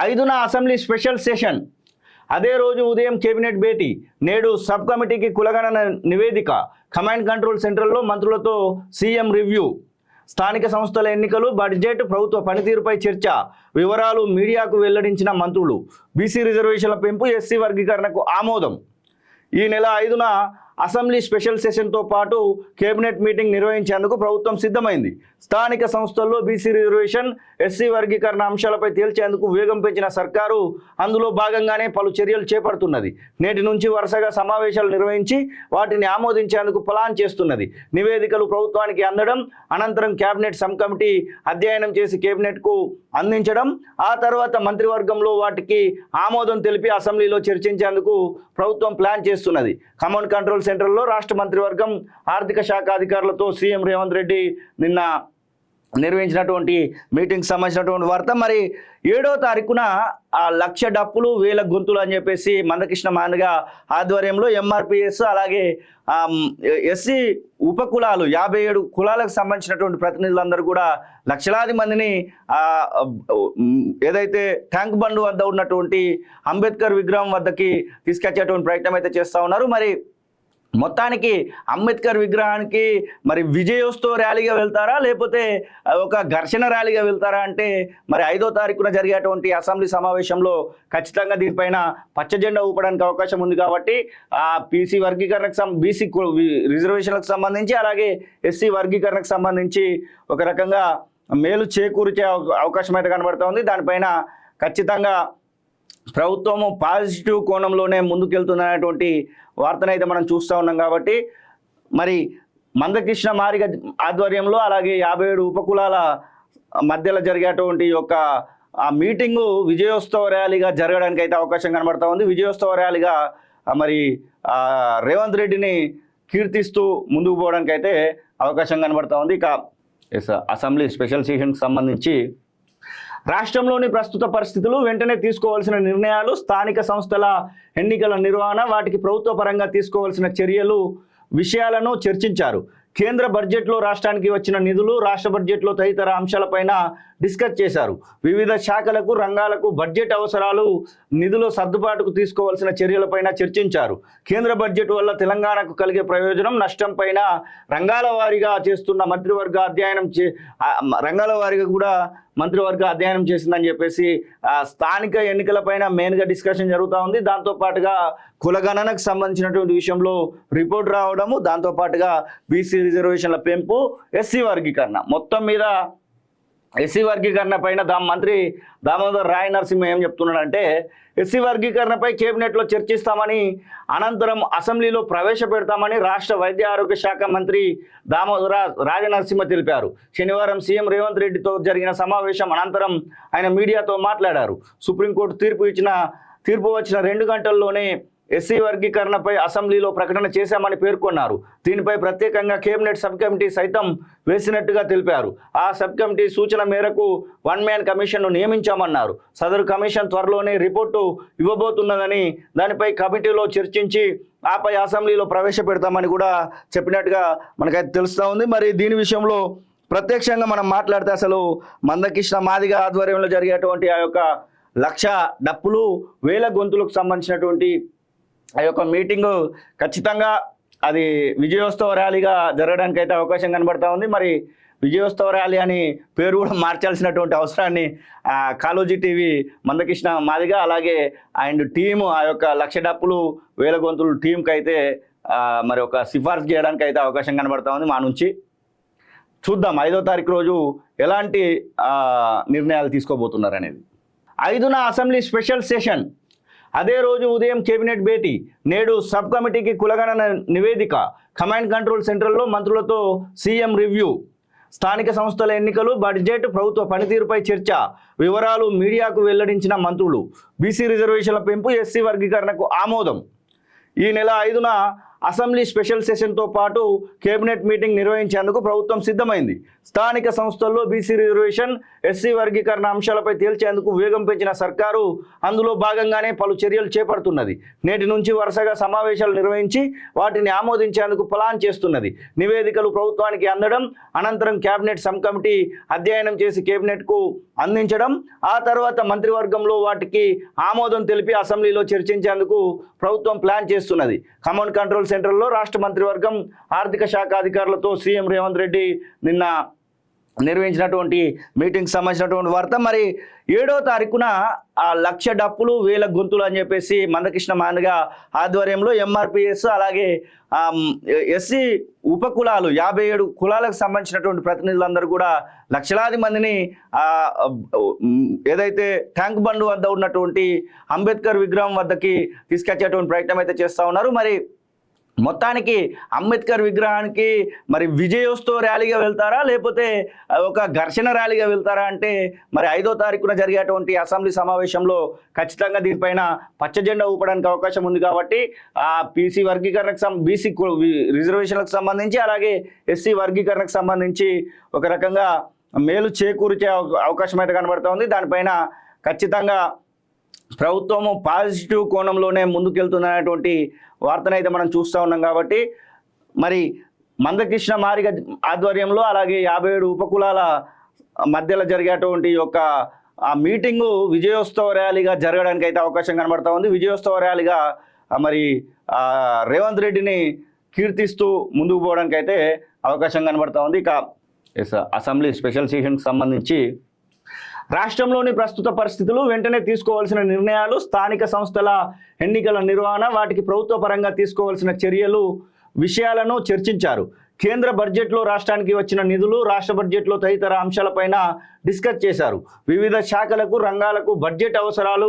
5న assembly special session. అదే రోజు ఉదయం కేబినెట్ భేటీ. నేడు సబ్ కమిటీకి కులగణన నివేదిక. కమాండ్ కంట్రోల్ సెంటర్లో మంత్రులతో సీఎం రివ్యూ. స్థానిక సంస్థల ఎన్నికలు, బడ్జెట్, ప్రభుత్వ పనితీరుపై చర్చ. వివరాలు మీడియాకు వెల్లడించిన మంత్రులు. బీసీ రిజర్వేషన్ల పెంపు, ఎస్సీ వర్గీకరణకు ఆమోదం. ఈ నెల 5న అసెంబ్లీ స్పెషల్ సెషన్తో పాటు కేబినెట్ మీటింగ్ నిర్వహించేందుకు ప్రభుత్వం సిద్ధమైంది. స్థానిక సంస్థల్లో బీసీ రిజర్వేషన్, ఎస్సీ వర్గీకరణ అంశాలపై తేల్చేందుకు వేగం పెంచిన సర్కారు అందులో భాగంగానే పలు చర్యలు చేపడుతున్నది. నేటి నుంచి వరుసగా సమావేశాలు నిర్వహించి వాటిని ఆమోదించేందుకు ప్లాన్ చేస్తున్నది. నివేదికలు ప్రభుత్వానికి అందడం, అనంతరం కేబినెట్ సబ్ కమిటీ అధ్యయనం చేసి కేబినెట్కు అందించడం, ఆ తర్వాత మంత్రివర్గంలో వాటికి ఆమోదం తెలిపి అసెంబ్లీలో చర్చించేందుకు ప్రభుత్వం ప్లాన్ చేస్తున్నది. కమాండ్ కంట్రోల్ సెంటర్లో రాష్ట్ర మంత్రివర్గం, ఆర్థిక శాఖ అధికారులతో సీఎం రేవంత్ రెడ్డి నిన్న నిర్వహించినటువంటి మీటింగ్కి సంబంధించినటువంటి వార్త. మరి 7వ తారీఖున 1,00,000 డప్పులు 1,000 గొంతులు అని చెప్పేసి మందకృష్ణ మాదిగ ఆధ్వర్యంలో ఎంఆర్పిఎస్ అలాగే ఎస్సీ ఉపకులాలు 57 కులాలకు సంబంధించినటువంటి ప్రతినిధులందరూ కూడా లక్షలాది మందిని ఏదైతే ట్యాంక్ బండ్ వద్ద ఉన్నటువంటి అంబేద్కర్ విగ్రహం వద్దకి తీసుకొచ్చేటువంటి ప్రయత్నం అయితే చేస్తూ ఉన్నారు. మరి మొత్తానికి అంబేద్కర్ విగ్రహానికి మరి విజయోత్సవ ర్యాలీగా వెళ్తారా, లేకపోతే ఒక ఘర్షణ ర్యాలీగా వెళ్తారా అంటే మరి 5వ తారీఖున జరిగేటువంటి అసెంబ్లీ సమావేశంలో ఖచ్చితంగా దీనిపైన పచ్చ జెండా ఊపడానికి అవకాశం ఉంది. కాబట్టి ఆ బీసీ వర్గీకరణకు బీసీ రిజర్వేషన్లకు సంబంధించి అలాగే ఎస్సీ వర్గీకరణకు సంబంధించి ఒక రకంగా మేలు చేకూర్చే అవకాశం అయితే కనబడుతూ ఉంది. దానిపైన ఖచ్చితంగా ప్రభుత్వము పాజిటివ్ కోణంలోనే ముందుకెళ్తుందనేటువంటి వార్తనైతే మనం చూస్తూ ఉన్నాం. కాబట్టి మరి మందకృష్ణ మాదిగ ఆధ్వర్యంలో అలాగే 57 ఉపకులాల మధ్యలో జరిగేటువంటి యొక్క ఆ మీటింగు విజయోత్సవ ర్యాలీగా జరగడానికి అయితే అవకాశం కనబడుతూ ఉంది. విజయోత్సవ ర్యాలీగా మరి రేవంత్ రెడ్డిని కీర్తిస్తూ ముందుకు పోవడానికి అయితే అవకాశం కనబడుతూ ఉంది. ఇక అసెంబ్లీ స్పెషల్ సెషన్కి సంబంధించి రాష్ట్రంలోని ప్రస్తుత పరిస్థితులు, వెంటనే తీసుకోవాల్సిన నిర్ణయాలు, స్థానిక సంస్థల ఎన్నికల నిర్వహణ, వాటికి ప్రభుత్వ పరంగా తీసుకోవాల్సిన చర్యలు విషయాలను చర్చించారు. కేంద్ర బడ్జెట్లో రాష్ట్రానికి వచ్చిన నిధులు, రాష్ట్ర బడ్జెట్లో తదితర అంశాలపైన డిస్కస్ చేశారు. వివిధ శాఖలకు, రంగాలకు బడ్జెట్ అవసరాలు, నిధుల సర్దుబాటుకు తీసుకోవాల్సిన చర్యలపైన చర్చించారు. కేంద్ర బడ్జెట్ వల్ల తెలంగాణకు కలిగే ప్రయోజనం, నష్టం పైన రంగాల వారీగా చేస్తున్న మంత్రివర్గ అధ్యయనం రంగాల వారీగా కూడా మంత్రివర్గ అధ్యయనం చేసిందని చెప్పేసి స్థానిక ఎన్నికలపైన మెయిన్గా డిస్కషన్ జరుగుతూ ఉంది. దాంతోపాటుగా కులగణనకు సంబంధించినటువంటి విషయంలో రిపోర్ట్ రావడము, దాంతోపాటుగా బీసీ రిజర్వేషన్ల పెంపు, ఎస్సీ వర్గీకరణ, మొత్తం మీద ఎస్సీ వర్గీకరణ పైన మంత్రి దామోదర్ రాయ నరసింహ ఏం చెప్తున్నాడంటే ఎస్సీ వర్గీకరణపై కేబినెట్లో చర్చిస్తామని, అనంతరం అసెంబ్లీలో ప్రవేశపెడతామని రాష్ట్ర వైద్య ఆరోగ్య శాఖ మంత్రి దామోదర రాజనరసింహ తెలిపారు. శనివారం సీఎం రేవంత్ రెడ్డితో జరిగిన సమావేశం అనంతరం ఆయన మీడియాతో మాట్లాడారు. సుప్రీంకోర్టు తీర్పు వచ్చిన 2 గంటల్లోనే ఎస్సీ వర్గీకరణపై అసెంబ్లీలో ప్రకటన చేశామని పేర్కొన్నారు. దీనిపై ప్రత్యేకంగా కేబినెట్ సబ్ కమిటీ సైతం వేసినట్టుగా తెలిపారు. ఆ సబ్ కమిటీ సూచన మేరకు 1 మ్యాన్ కమిషన్ను నియమించామన్నారు. సదరు కమిషన్ త్వరలోనే రిపోర్టు ఇవ్వబోతున్నదని, దానిపై కమిటీలో చర్చించి ఆపై అసెంబ్లీలో ప్రవేశపెడతామని కూడా చెప్పినట్టుగా మనకైతే తెలుస్తూ ఉంది. మరి దీని విషయంలో ప్రత్యక్షంగా మనం మాట్లాడితే అసలు మందకృష్ణ మాదిగ ఆధ్వర్యంలో జరిగేటువంటి ఆ యొక్క 1,00,000 డప్పులు 1,000 గొంతులకు సంబంధించినటువంటి ఆ యొక్క మీటింగు ఖచ్చితంగా అది విజయోత్సవ ర్యాలీగా జరగడానికి అయితే అవకాశం కనబడతా ఉంది. మరి విజయోత్సవ ర్యాలీ అని పేరు కూడా మార్చాల్సినటువంటి అవసరాన్ని కాలోజీ టీవీ మందకృష్ణ మాదిగ అలాగే అండ్ టీము ఆ యొక్క 1,00,000 డప్పులు 1,000 గొంతులు టీంకి అయితే మరి ఒక సిఫార్సు చేయడానికి అయితే అవకాశం కనబడతా ఉంది. మా నుంచి చూద్దాం 5వ తారీఖు రోజు ఎలాంటి నిర్ణయాలు తీసుకోబోతున్నారు అనేది. 5న అసెంబ్లీ స్పెషల్ సెషన్. అదే రోజు ఉదయం కేబినెట్ భేటీ. నేడు సబ్ కమిటీకి కులగణన నివేదిక. కమాండ్ కంట్రోల్ సెంటర్లో మంత్రులతో సీఎం రివ్యూ. స్థానిక సంస్థల ఎన్నికలు, బడ్జెట్, ప్రభుత్వ పనితీరుపై చర్చ. వివరాలు మీడియాకు వెల్లడించిన మంత్రులు. బీసీ రిజర్వేషన్ల పెంపు, ఎస్సీ వర్గీకరణకు ఆమోదం. ఈ నెల 5న అసెంబ్లీ స్పెషల్ సెషన్తో పాటు కేబినెట్ మీటింగ్ నిర్వహించేందుకు ప్రభుత్వం సిద్ధమైంది. స్థానిక సంస్థల్లో బీసీ రిజర్వేషన్, ఎస్సీ వర్గీకరణ అంశాలపై తేల్చేందుకు వేగం పెంచిన సర్కారు అందులో భాగంగానే పలు చర్యలు చేపడుతున్నది. నేటి నుంచి వరుసగా సమావేశాలు నిర్వహించి వాటిని ఆమోదించేందుకు ప్లాన్ చేస్తున్నది. నివేదికలు ప్రభుత్వానికి అందడం, అనంతరం కేబినెట్ సబ్ కమిటీ అధ్యయనం చేసి కేబినెట్కు అందించడం, ఆ తర్వాత మంత్రివర్గంలో వాటికి ఆమోదం తెలిపి అసెంబ్లీలో చర్చించేందుకు ప్రభుత్వం ప్లాన్ చేస్తున్నది. కమాండ్ కంట్రోల్ సెంటర్లో రాష్ట్ర మంత్రివర్గం, ఆర్థిక శాఖ అధికారులతో సీఎం రేవంత్ రెడ్డి నిన్న నిర్వహించినటువంటి మీటింగ్ సంబంధించినటువంటి వార్త. మరి 7వ తారీఖున ఆ 1,00,000 డప్పులు 1,000 గొంతులు అని చెప్పేసి మందకృష్ణ మాదిగ ఆధ్వర్యంలో ఎంఆర్పిఎస్ అలాగే ఎస్సీ ఉపకులాలు 57 కులాలకు సంబంధించినటువంటి ప్రతినిధులందరూ కూడా లక్షలాది మందిని ఏదైతే ట్యాంక్ బండ్ వద్ద ఉన్నటువంటి అంబేద్కర్ విగ్రహం వద్దకి తీసుకొచ్చేటువంటి ప్రయత్నం అయితే చేస్తూ ఉన్నారు. మరి మొత్తానికి అంబేద్కర్ విగ్రహానికి మరి విజయోత్సవ ర్యాలీగా వెళ్తారా, లేకపోతే ఒక ఘర్షణ ర్యాలీగా వెళ్తారా అంటే మరి 5వ తారీఖున జరిగేటువంటి అసెంబ్లీ సమావేశంలో ఖచ్చితంగా దీనిపైన పచ్చ జెండా ఊపడానికి అవకాశం ఉంది. కాబట్టి ఆ బీసీ వర్గీకరణకు బీసీ రిజర్వేషన్లకు సంబంధించి అలాగే ఎస్సీ వర్గీకరణకు సంబంధించి ఒక రకంగా మేలు చేకూర్చే అవకాశం అయితే కనబడుతూ ఉంది. దానిపైన ఖచ్చితంగా ప్రభుత్వము పాజిటివ్ కోణంలోనే ముందుకెళ్తుందనేటువంటి వార్తనైతే మనం చూస్తూ ఉన్నాం. కాబట్టి మరి మందకృష్ణ మాదిగ ఆధ్వర్యంలో అలాగే 57 ఉపకులాల మధ్యలో జరిగేటువంటి యొక్క ఆ మీటింగు విజయోత్సవ ర్యాలీగా జరగడానికి అయితే అవకాశం కనబడుతూ ఉంది. విజయోత్సవ ర్యాలీగా మరి రేవంత్ రెడ్డిని కీర్తిస్తూ ముందుకు పోవడానికి అయితే అవకాశం కనబడుతూ ఉంది. ఇక అసెంబ్లీ స్పెషల్ సెషన్కి సంబంధించి రాష్ట్రంలోని ప్రస్తుత పరిస్థితులు, వెంటనే తీసుకోవాల్సిన నిర్ణయాలు, స్థానిక సంస్థల ఎన్నికల నిర్వహణ, వాటికి ప్రభుత్వ పరంగా తీసుకోవాల్సిన చర్యలు విషయాలను చర్చించారు. కేంద్ర బడ్జెట్లో రాష్ట్రానికి వచ్చిన నిధులు, రాష్ట్ర బడ్జెట్లో తదితర అంశాలపైన డిస్కస్ చేశారు. వివిధ శాఖలకు, రంగాలకు బడ్జెట్ అవసరాలు,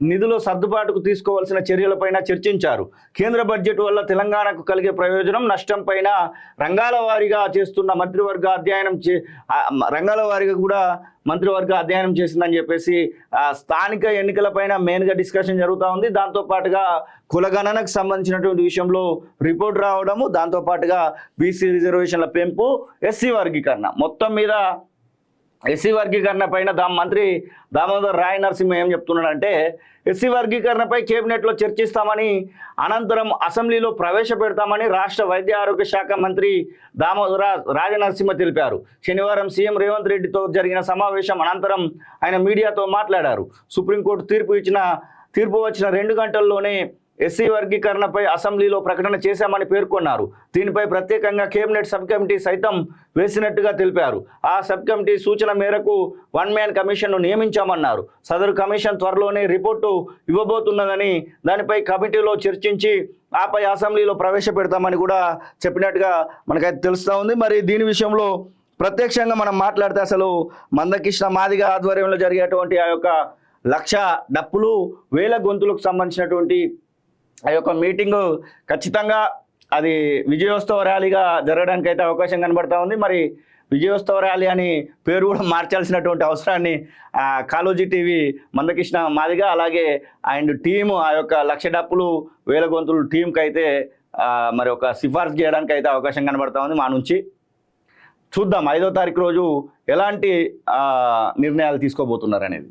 నిధుల సర్దుబాటుకు తీసుకోవాల్సిన చర్యలపైన చర్చించారు. కేంద్ర బడ్జెట్ వల్ల తెలంగాణకు కలిగే ప్రయోజనం, నష్టం పైన రంగాల వారీగా చేస్తున్న మంత్రివర్గ అధ్యయనం రంగాల వారీగా కూడా మంత్రివర్గ అధ్యయనం చేసిందని చెప్పేసి స్థానిక ఎన్నికలపైన మెయిన్గా డిస్కషన్ జరుగుతూ ఉంది. దాంతోపాటుగా కులగణనకు సంబంధించినటువంటి విషయంలో రిపోర్ట్ రావడము, దాంతోపాటుగా బీసీ రిజర్వేషన్ల పెంపు, ఎస్సీ వర్గీకరణ, మొత్తం మీద ఎస్సీ వర్గీకరణ పైన మంత్రి దామోదర్ రాయ నరసింహ ఏం చెప్తున్నాడంటే ఎస్సీ వర్గీకరణపై కేబినెట్లో చర్చిస్తామని, అనంతరం అసెంబ్లీలో ప్రవేశపెడతామని రాష్ట్ర వైద్య ఆరోగ్య శాఖ మంత్రి దామోదర రాజనరసింహ తెలిపారు. శనివారం సీఎం రేవంత్ రెడ్డితో జరిగిన సమావేశం అనంతరం ఆయన మీడియాతో మాట్లాడారు. సుప్రీంకోర్టు తీర్పు వచ్చిన 2 గంటల్లోనే ఎస్సీ వర్గీకరణపై అసెంబ్లీలో ప్రకటన చేశామని పేర్కొన్నారు. దీనిపై ప్రత్యేకంగా కేబినెట్ సబ్ కమిటీ సైతం వేసినట్టుగా తెలిపారు. ఆ సబ్ కమిటీ సూచన మేరకు 1 మ్యాన్ కమిషన్ను నియమించామన్నారు. సదరు కమిషన్ త్వరలోనే రిపోర్టు ఇవ్వబోతున్నదని, దానిపై కమిటీలో చర్చించి ఆపై అసెంబ్లీలో ప్రవేశపెడతామని కూడా చెప్పినట్టుగా మనకైతే తెలుస్తూ ఉంది. మరి దీని విషయంలో ప్రత్యక్షంగా మనం మాట్లాడితే అసలు మందకృష్ణ మాదిగ ఆధ్వర్యంలో జరిగేటువంటి ఆ యొక్క 1,00,000 డప్పులు 1,000 గొంతులకు సంబంధించినటువంటి ఆ యొక్క మీటింగు ఖచ్చితంగా అది విజయోత్సవ ర్యాలీగా జరగడానికి అయితే అవకాశం కనబడుతూ ఉంది. మరి విజయోత్సవ ర్యాలీ అని పేరు కూడా మార్చాల్సినటువంటి అవసరాన్ని కాలోజీ టీవీ మందకృష్ణ మాదిగ అలాగే ఆయన టీము ఆ యొక్క 1,00,000 డప్పులు 1,000 గొంతులు టీంకి అయితే మరి ఒక సిఫార్సు చేయడానికి అయితే అవకాశం కనబడుతూ ఉంది. మా నుంచి చూద్దాం 5వ తారీఖు రోజు ఎలాంటి నిర్ణయాలు తీసుకోబోతున్నారు అనేది.